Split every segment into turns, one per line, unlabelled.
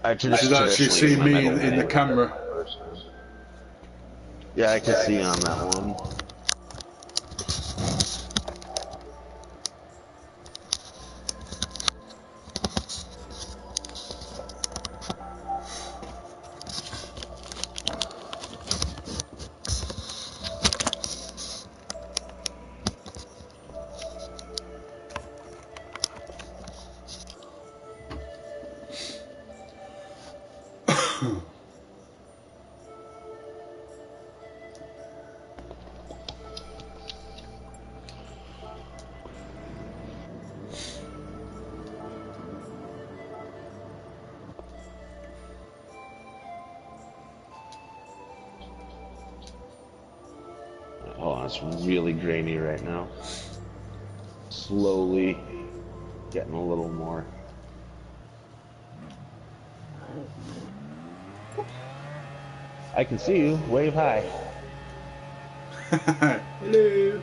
I
You should actually
traditionally
see
my
me
middle
in
name
the
is the
camera.
person. Yeah, I can see on that one. Oh, it's really grainy right now. Slowly getting a little more. I can see you. Wave high.
Hello.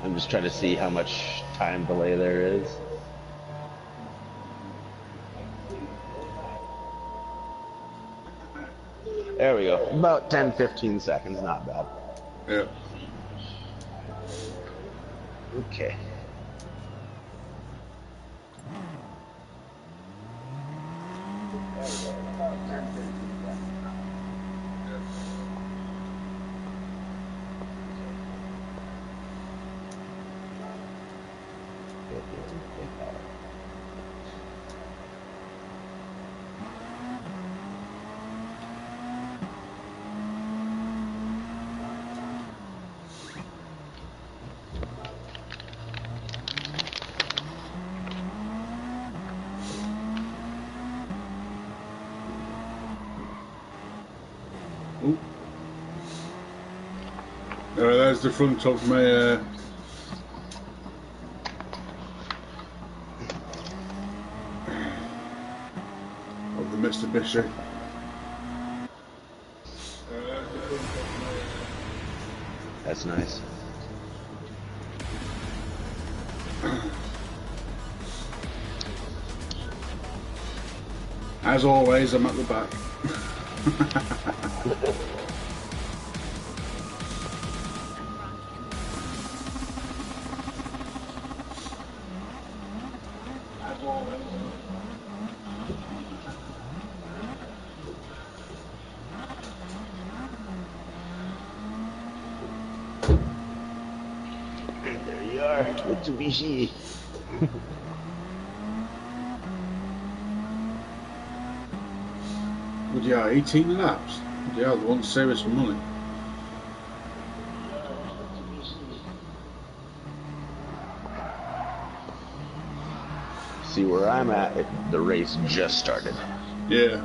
I'm just trying to see how much time delay there is. There we go. About 10, 15 seconds. Not bad.
Yeah.
Okay. About 10, 15 seconds now.
Ooh. There's the front of my of the Mitsubishi.
That's nice.
As always, I'm at the back.
There you are, Mitsubishi.
Would you 18 laps? Yeah, they want serious money.
See where I'm at? The race just started.
Yeah.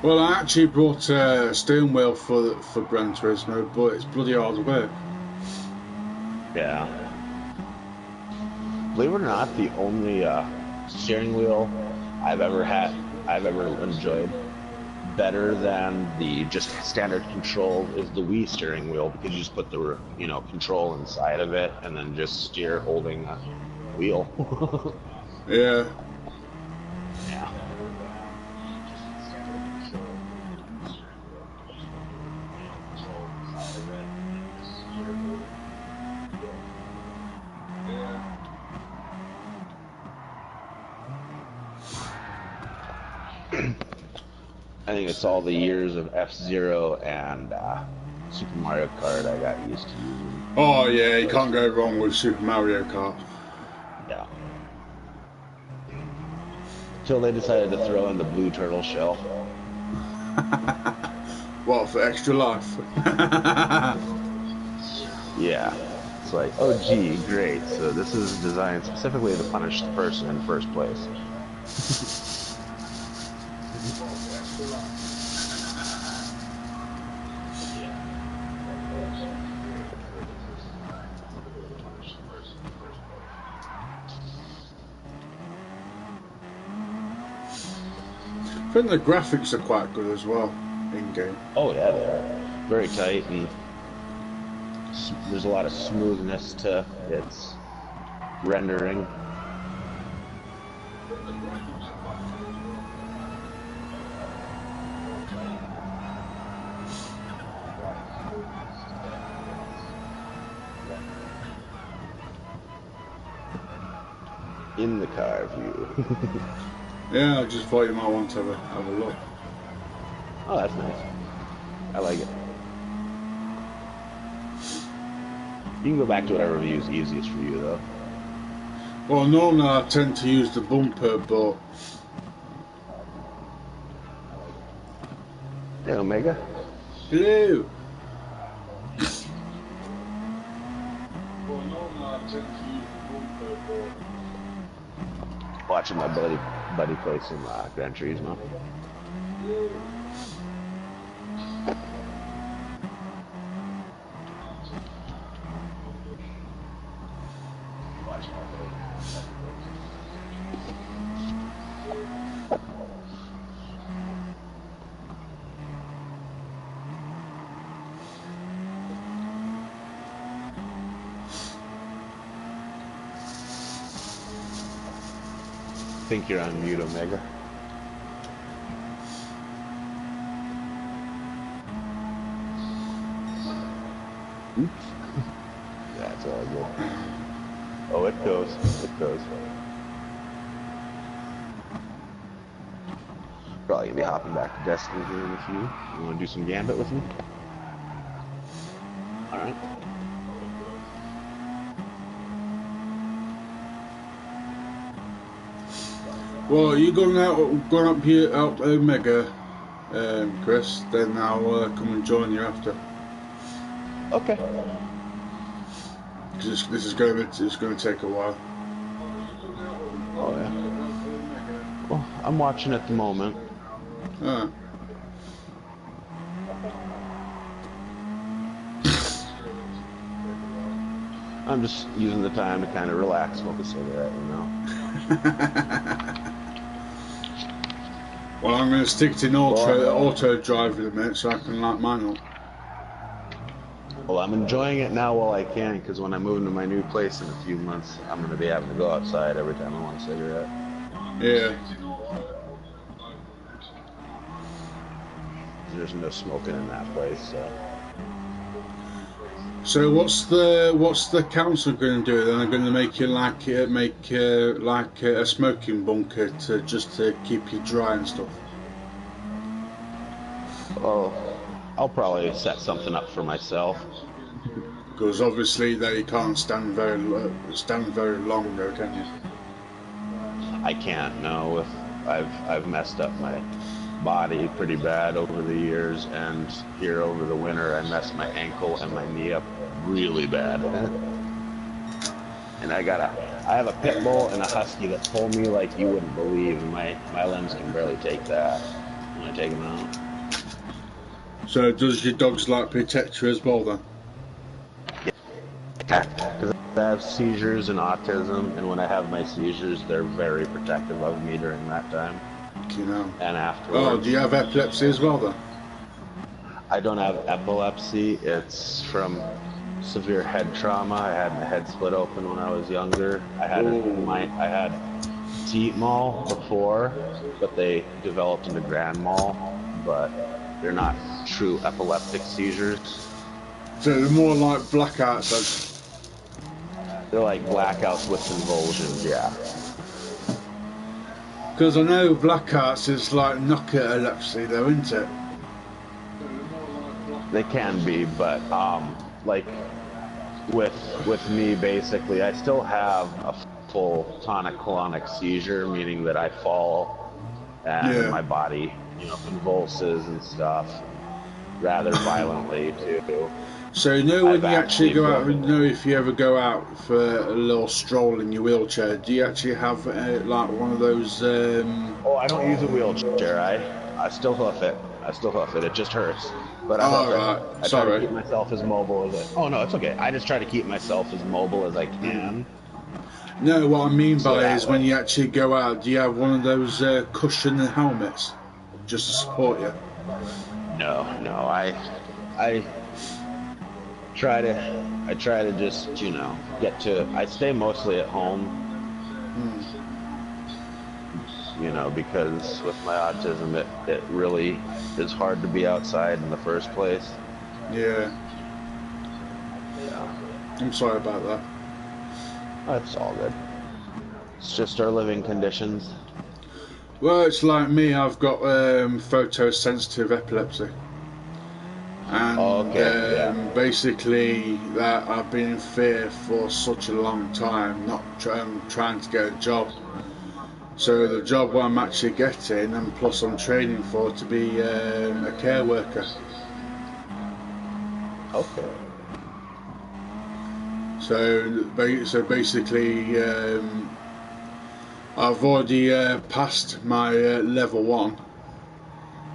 Well, I actually brought a steering wheel for Gran Turismo, but it's bloody hard work.
Yeah. Believe it or not, the only steering wheel I've ever enjoyed better than the just standard control is the Wii steering wheel, because you just put the control inside of it and then just steer holding a wheel.
Yeah.
Yeah. I think it's all the years of F-Zero and Super Mario Kart I got used to using.
Oh yeah, you can't go wrong with Super Mario Kart.
Yeah. Until they decided to throw in the blue turtle shell.
What, for extra life?
Yeah. It's like, oh gee, great. So this is designed specifically to punish the person in the first place.
think the graphics are quite good as well in game.
Oh yeah, they are very tight, and there's a lot of smoothness to its rendering. In the car view.
Yeah, I just thought you might want to have a look.
Oh, that's nice. I like it. You can go back to whatever view is easiest for you, though.
Well, normally I tend to use the bumper, but...
Hey, Omega.
Hello! Well, normally I tend to use the bumper, but...
Watching my buddy play some Gran Turismo. I think you're on mute, Omega. Oops. That's all good. Oh, it goes. It goes. Probably gonna be hopping back to Destiny here in a few. You wanna do some Gambit with me? Alright.
Well, you going up here out Omega, Chris? Then I'll come and join you after.
Okay.
This is going to take a while.
Oh yeah. Well, I'm watching at the moment.
Ah.
I'm just using the time to kind of relax, smoke a cigarette, you know.
Well, I'm going to stick to auto drive in a minute so I can light mine up.
Well, I'm enjoying it now while I can, because when I move into my new place in a few months, I'm going to be having to go outside every time I want a cigarette.
Yeah.
There's no smoking in that place, so.
So what's the council going to do? Then they're going to make you like a smoking bunker to keep you dry and stuff.
Well, I'll probably set something up for myself.
Because obviously you can't stand very long, though, can you?
I can't. No, I've messed up my body pretty bad over the years, and here over the winter I messed my ankle and my knee up really bad. And I have a pit bull and a husky that pull me like you wouldn't believe, and my limbs can barely take that when I take them out.
So does your dogs like protect you as well then?
Yeah, because I have seizures and autism, and when I have my seizures, they're very protective of me during that time.
You know.
And afterwards.
Oh, do you have epilepsy as well then?
I don't have epilepsy. It's from severe head trauma. I had my head split open when I was younger. I had teat mal before, but they developed into grand mal. But they're not true epileptic seizures.
So they're more like blackouts then?
They're like blackouts with convulsions, yeah.
Because I know blackouts is like knocker epilepsy though, isn't it?
They can be, but like with me basically, I still have a full tonic-clonic seizure, meaning that I fall and my body, convulses and stuff rather violently too.
So you know when you actually go out, if you ever go out for a little stroll in your wheelchair, do you actually have like one of those?
Oh, I don't use a wheelchair. I still hoof it. It just hurts. But I hoof it. I try to keep myself as mobile as Oh no, it's okay. I just try to keep myself as mobile as I can.
No, what I mean by is when you actually go out, do you have one of those cushion helmets? just to support you?
No. I I try to just, get to. I stay mostly at home,
Hmm.
because with my autism, it really is hard to be outside in the first place.
Yeah,
Yeah,
I'm sorry about that.
that's all good. It's just our living conditions.
Well, it's like me. I've got photosensitive epilepsy,
Oh,
and
okay, yeah.
basically that I've been in fear for such a long time, not trying to get a job. So the job I'm actually getting, and plus I'm training for to be a care worker.
Okay.
So basically, I've already passed my level 1.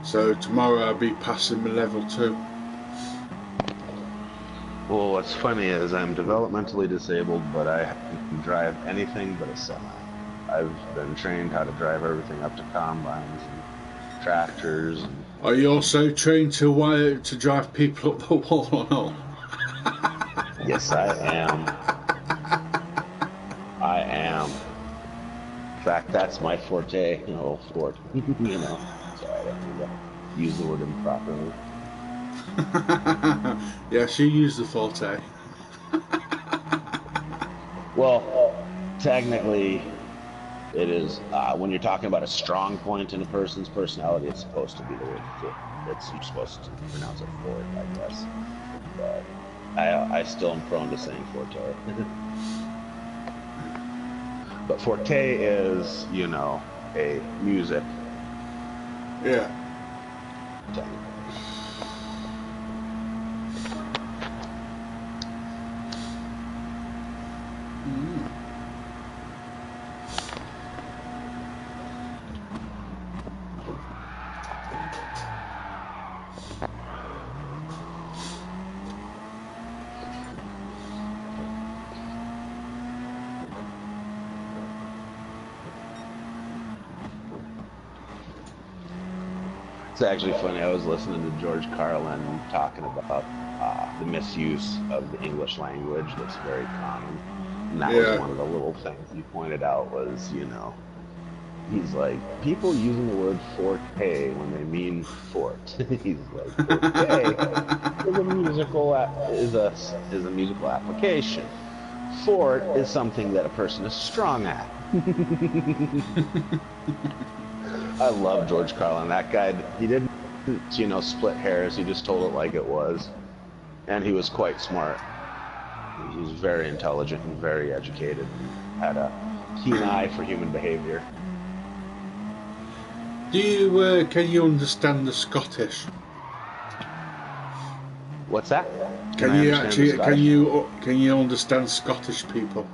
So tomorrow I'll be passing my level 2.
Well, what's funny is I'm developmentally disabled, but I can drive anything but a semi. I've been trained how to drive everything up to combines and tractors and
Are you also trained to drive people up the wall or not?
yes, I am. I am. In fact, that's my forte, fort. Sorry, I don't mean to use the word improperly.
Yeah, she used the forte.
Well, technically, it is when you're talking about a strong point in a person's personality, it's supposed to be the word foot. It's you're supposed to pronounce it fort, I guess. But I still am prone to saying forte. But forte is, a music
Yeah.
technically. It's actually funny. I was listening to George Carlin talking about the misuse of the English language that's very common. And that was
Yeah.
one of the little things he pointed out was, he's like, people using the word forte when they mean fort. He's like, forte is a musical application. Fort is something that a person is strong at. I love George Carlin. That guy, he didn't, split hairs. He just told it like it was. And he was quite smart. He was very intelligent and very educated and had a keen eye for human behavior.
Can you understand the Scottish?
What's that? Can
Can
I
you
understand the
actually
Scottish?
can you understand Scottish people?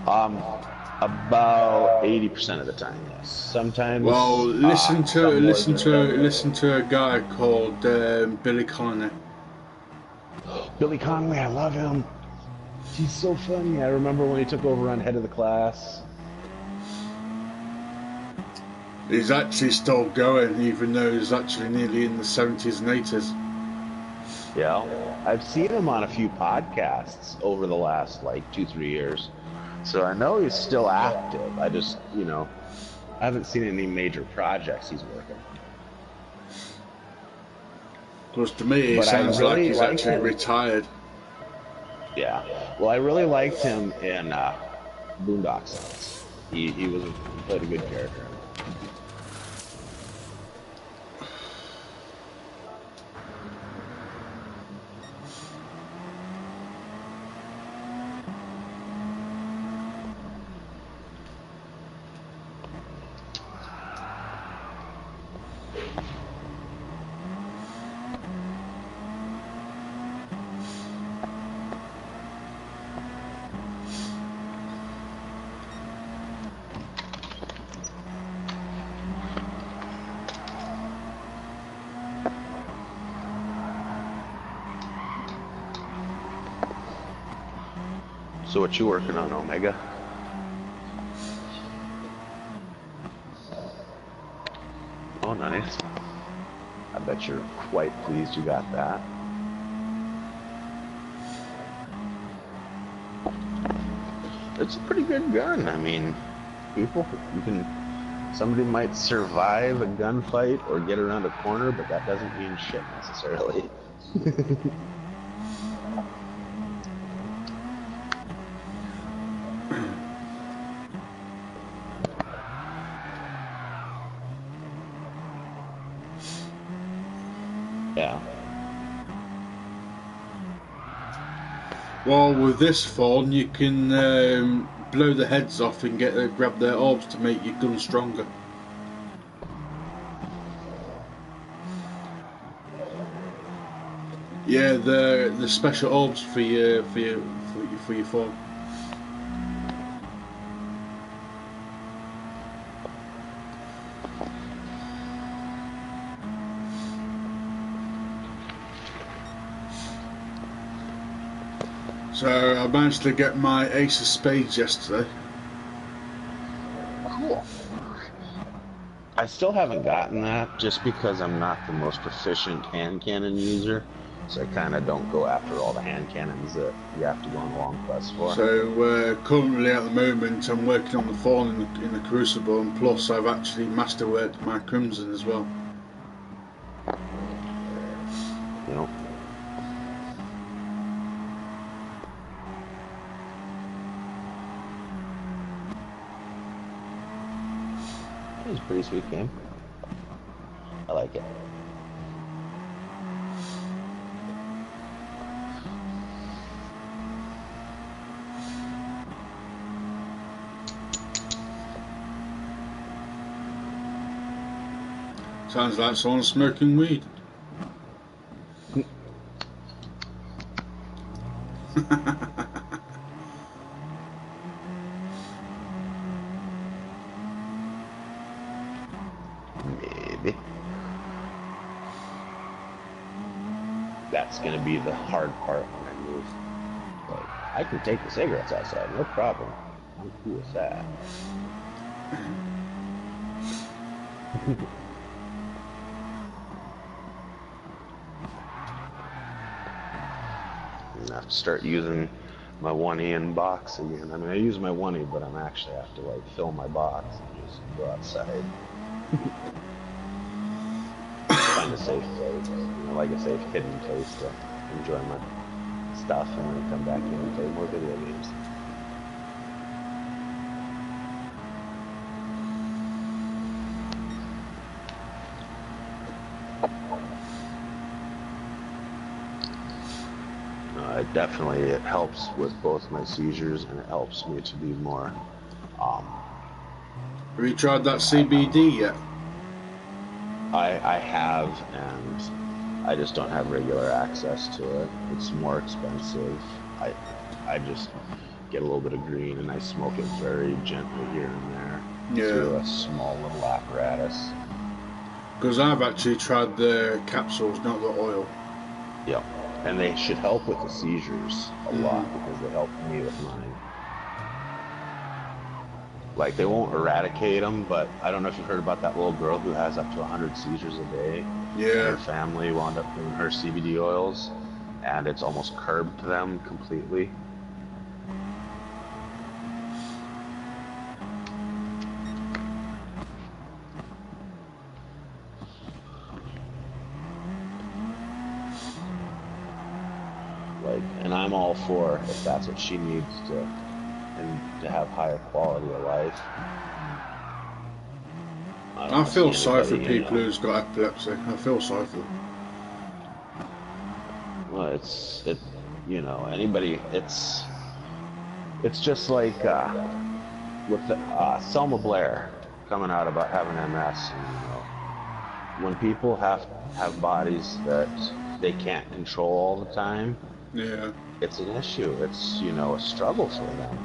Um, about 80% of the time, yes.
Well,
Sometimes, some more than
listen to a guy called Billy Connolly.
Billy Conway. I love him. He's so funny. I remember when he took over on Head of the Class.
He's actually still going, even though he's actually nearly in the 70s and 80s.
Yeah, I've seen him on a few podcasts over the last like 2, 3 years. So I know he's still active. I just, I haven't seen any major projects he's working on.
Because to me, it
But I
sounds like
really
he's
liked
actually
him.
retired.
Yeah. Well, I really liked him in Boondock Saints. He played a good character in it. So what you working on, Omega? bet you're quite pleased you got that. It's a pretty good gun. I mean, somebody might survive a gunfight or get around a corner, but that doesn't mean shit necessarily. Yeah.
Well, with this phone, you can blow the heads off and grab their orbs to make your gun stronger. Yeah, the special orbs for your phone. So I managed to get my ace of spades yesterday.
Cool. I still haven't gotten that just because I'm not the most proficient hand cannon user. So I kind of don't go after all the hand cannons that you have to go on long quests for.
So currently at the moment I'm working on the phone in the Crucible, and plus I've actually masterworked my Crimson as well.
You know? It was a pretty sweet game. I like it.
Sounds like someone smoking weed.
Maybe. That's gonna be the hard part when I move. Like, I can take the cigarettes outside, no problem. I'm cool with that. I have to start using my 1E in box again. I mean, I use my 1E, but I'm actually have to like fill my box and just go outside. Find a safe place, like a safe hidden place to enjoy my stuff and then come back in and play more video games. It helps with both my seizures, and it helps me to be more.
Have you tried that CBD yet?
I have, and I just don't have regular access to it. It's more expensive. I just get a little bit of green, and I smoke it very gently here and there through a small little apparatus.
Because I've actually tried the capsules, not the oil.
Yep. And they should help with the seizures a lot because they help me with mine. Like, they won't eradicate them, but I don't know if you've heard about that little girl who has up to 100 seizures a day.
Yeah.
And her family wound up doing her CBD oils, and it's almost curbed them completely. And I'm all for if that's what she needs to have higher quality of life.
I feel sorry for people who's got epilepsy. I feel sorry for them.
Well, anybody. It's just like with Selma Blair coming out about having MS. And, when people have bodies that they can't control all the time.
Yeah.
It's an issue. It's, a struggle for them.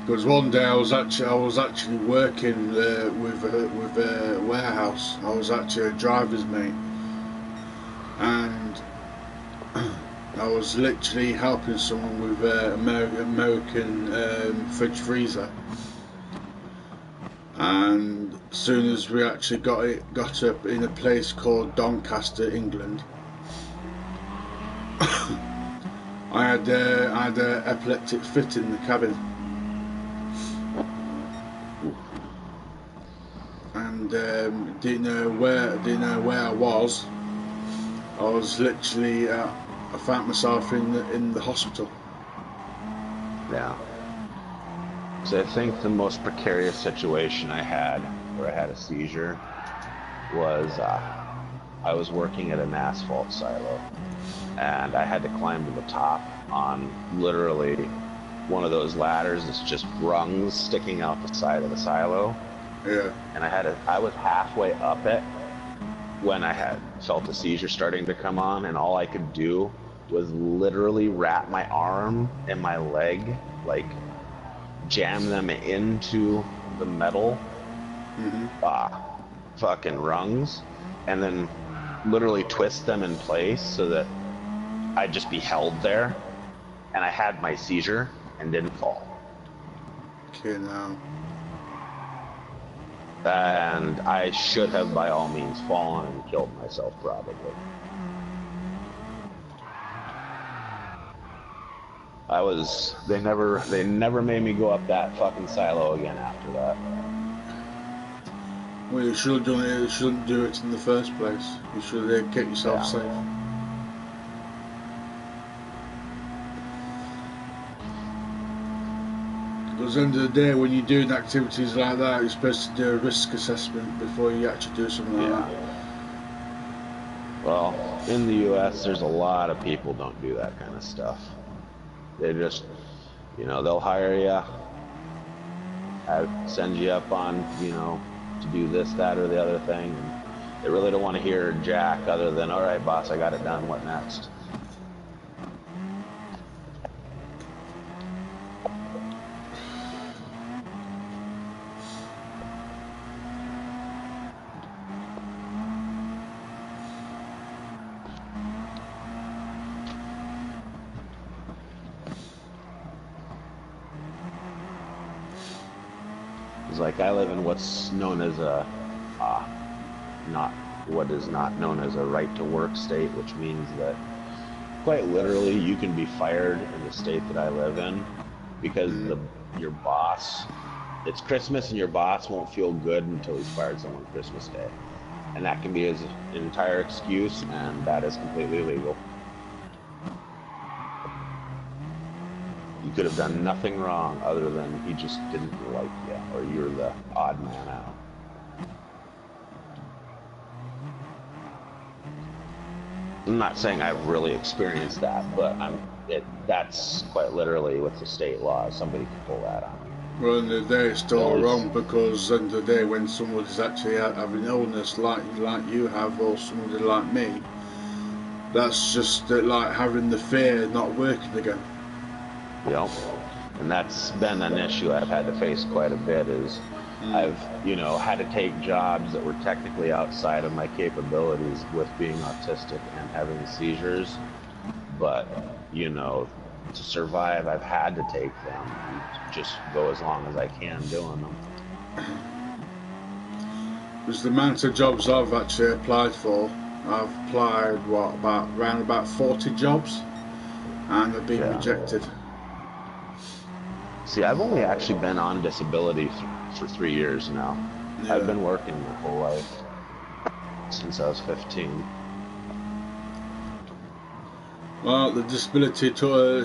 Because one day I was actually working with a warehouse. I was actually a driver's mate, and I was literally helping someone with American fridge freezer. And as soon as we actually got up in a place called Doncaster, England, I had a epileptic fit in the cabin, and didn't know where I was. I was literally I found myself in the hospital.
Yeah. So I think the most precarious situation I had where I had a seizure was I was working at an asphalt silo, and I had to climb to the top on literally one of those ladders that's just rungs sticking out the side of the silo.
Yeah.
And I was halfway up it when I had felt a seizure starting to come on, and all I could do was literally wrap my arm and my leg, like jam them into the metal fucking rungs, and then literally twist them in place so that I'd just be held there, and I had my seizure and didn't fall.
Okay, now.
And I should have, by all means, fallen and killed myself, probably. They never made me go up that fucking silo again after that.
Well, you should have done it. You shouldn't do it in the first place. You should have kept yourself safe. Because at the end of the day, when you're doing activities like that, you're supposed to do a risk assessment before you actually do something like that.
Well, in the US, there's a lot of people don't do that kind of stuff. They just, they'll hire you, send you up on, to do this, that, or the other thing. And they really don't want to hear jack other than, all right, boss, I got it done. What next? Like I live in what's known as what is not known as a right to work state, which means that quite literally you can be fired in the state that I live in because your boss, it's Christmas and your boss won't feel good until he's fired someone Christmas Day. And that can be his entire excuse, and that is completely illegal. You could have done nothing wrong other than he just didn't like you, or you're the odd man out. I'm not saying I've really experienced that, but that's quite literally what the state law is. Somebody can pull that on me.
Well, in the day it's still wrong, because at the end of the day, when somebody's actually having illness like you have, or somebody like me, that's just like having the fear not working again.
Yep. And that's been an issue I've had to face quite a bit is I've, had to take jobs that were technically outside of my capabilities with being autistic and having seizures. But, to survive, I've had to take them and just go as long as I can doing them.
Because the amount of jobs I've actually applied for, I've applied, around about 40 jobs, and I've been rejected.
See, I've only actually been on disability for 3 years now. Yeah. I've been working my whole life since I was 15.
Well, the disability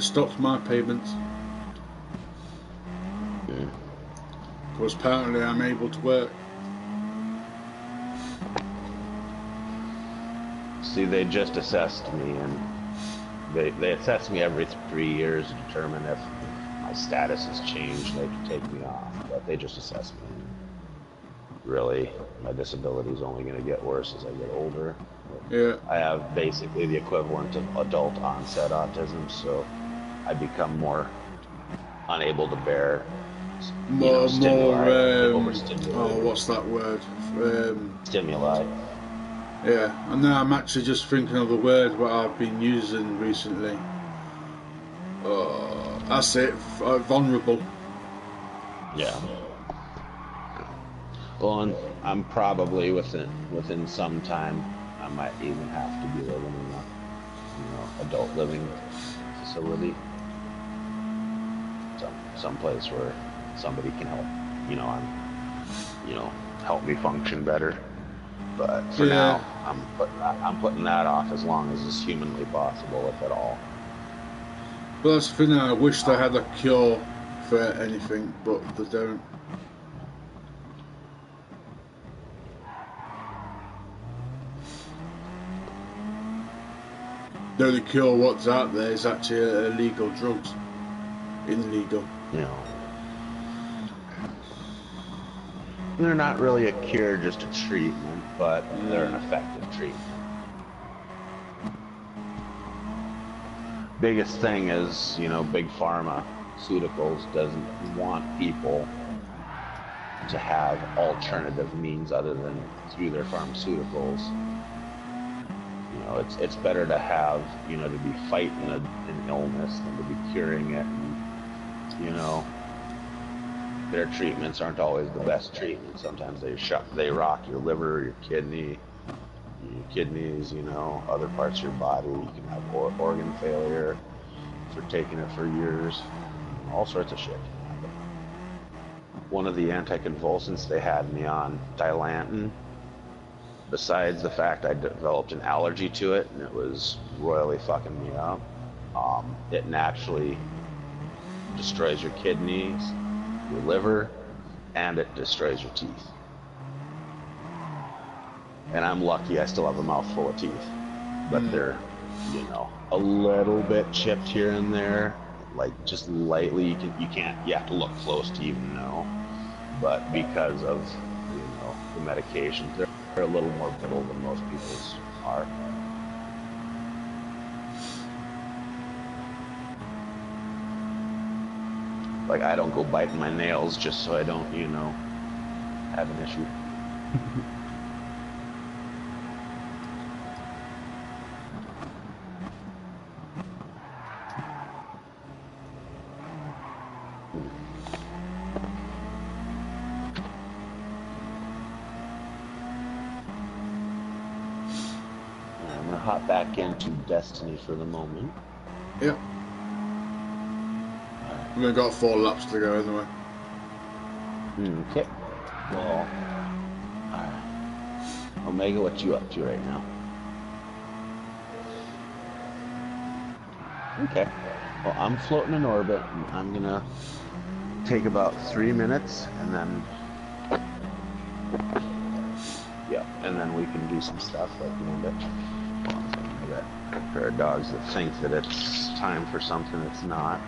stopped my payments.
Yeah.
Because apparently I'm able to work.
See, they just assessed me, and they assess me every 3 years to determine if my status has changed. They can take me off, but they just assess me. Really, my disability is only going to get worse as I get older.
Yeah.
I have basically the equivalent of adult onset autism, so I become more unable to bear stimuli.
What's that word?
Stimuli.
Yeah, and now I'm actually just thinking of the word what I've been using recently. That's it, vulnerable.
Yeah. Well, and I'm probably within some time, I might even have to be living in a, adult living facility, some place where somebody can help, you know, help me function better. But for
Yeah.
now, I'm putting that off as long as is humanly possible, if at all.
Well, that's the thing. I wish they
Um,
had a cure for anything, but they don't. The only cure what's out there is actually illegal drugs. Illegal.
you know, they're not really a cure, just a treatment, but they're an effective treatment. Biggest thing is, big pharmaceuticals doesn't want people to have alternative means other than through their pharmaceuticals. It's better to have, to be fighting an illness than to be curing it. And, their treatments aren't always the best treatment. Sometimes they rock your liver, your kidneys, other parts of your body. You can have organ failure for taking it for years. All sorts of shit can happen. One of the anticonvulsants they had me on, Dilantin, besides the fact I developed an allergy to it and it was royally fucking me up, it naturally destroys your kidneys, your liver, and it destroys your teeth. And I'm lucky I still have a mouthful of teeth, but they're, a little bit chipped here and there, like just lightly. You have to look close to even know. But because of, the medications, they're a little more brittle than most people's are. Like, I don't go biting my nails just so I don't, have an issue. I'm gonna hop back into Destiny for the moment.
Yep. We've got 4 laps to go anyway.
Okay. Well, alright. Omega, what you up to right now? Okay. Well, I'm floating in orbit, and I'm gonna take about 3 minutes, and then and then we can do some stuff like I got a pair of dogs that think that it's time for something that's not.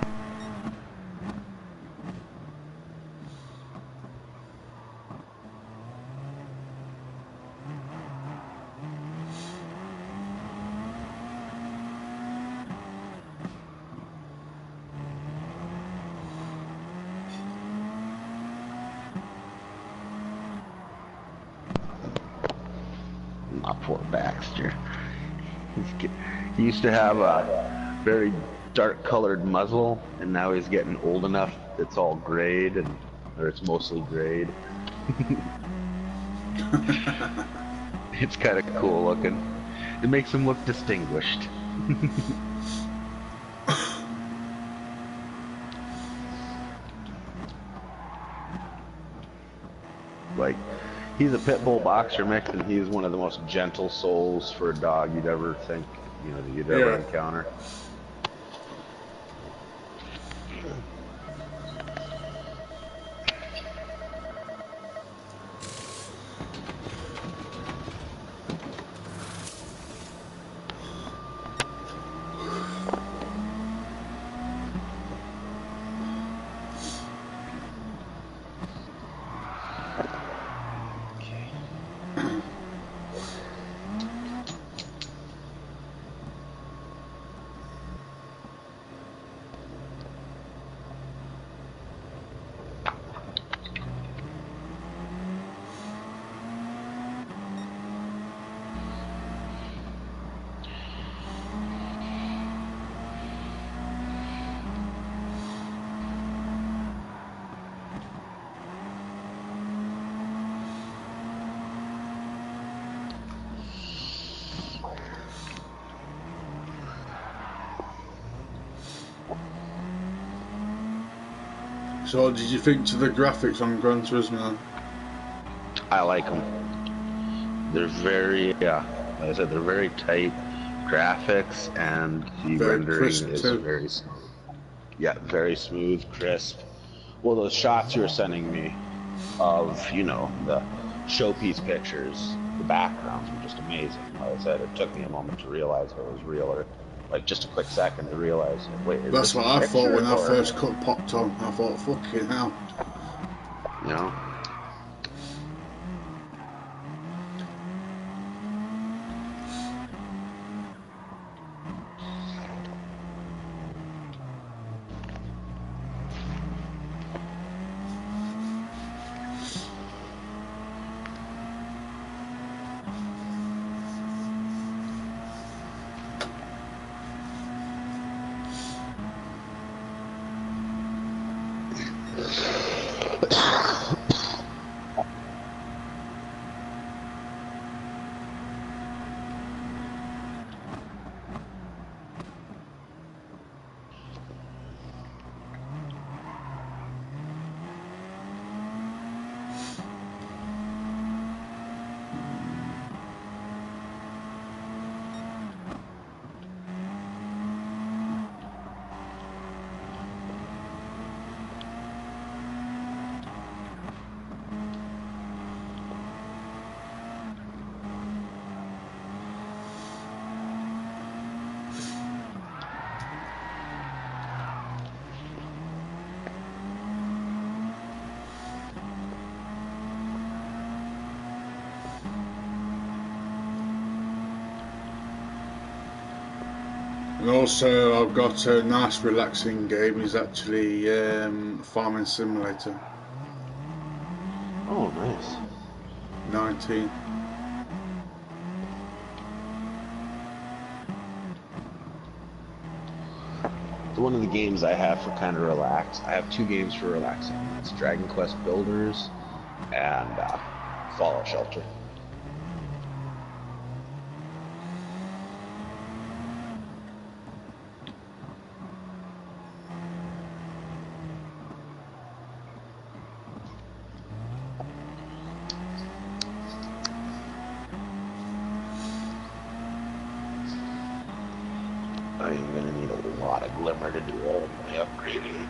My poor Baxter. He used to have a very dark colored muzzle, and now he's getting old enough it's all grayed, or it's mostly grayed. It's kind of cool looking. It makes him look distinguished. Like, he's a pit bull boxer mix, and he's one of the most gentle souls for a dog you'd ever think, that you'd ever encounter.
So what did you think to the graphics on Gran Turismo?
I like them. They're very, like I said, they're very tight graphics, and the
Very
rendering
crisp
is
too.
very smooth. Yeah, very smooth, crisp. Well, those shots you were sending me of, the showpiece pictures, the backgrounds were just amazing. Like I said, it took me a moment to realize if it was real, or like just a quick second to realize, like, wait, is
That's
this a
what I thought
picture
when I
or,
first cut popped on. I thought, fucking hell.
you know?
And also, I've got a nice relaxing game. Is actually Farming Simulator
Oh, nice.
19.
One of the games I have for kind of relax, I have two games for relaxing. That's Dragon Quest Builders and Fallout Shelter. I am going to need a lot of glimmer to do all of my upgrading.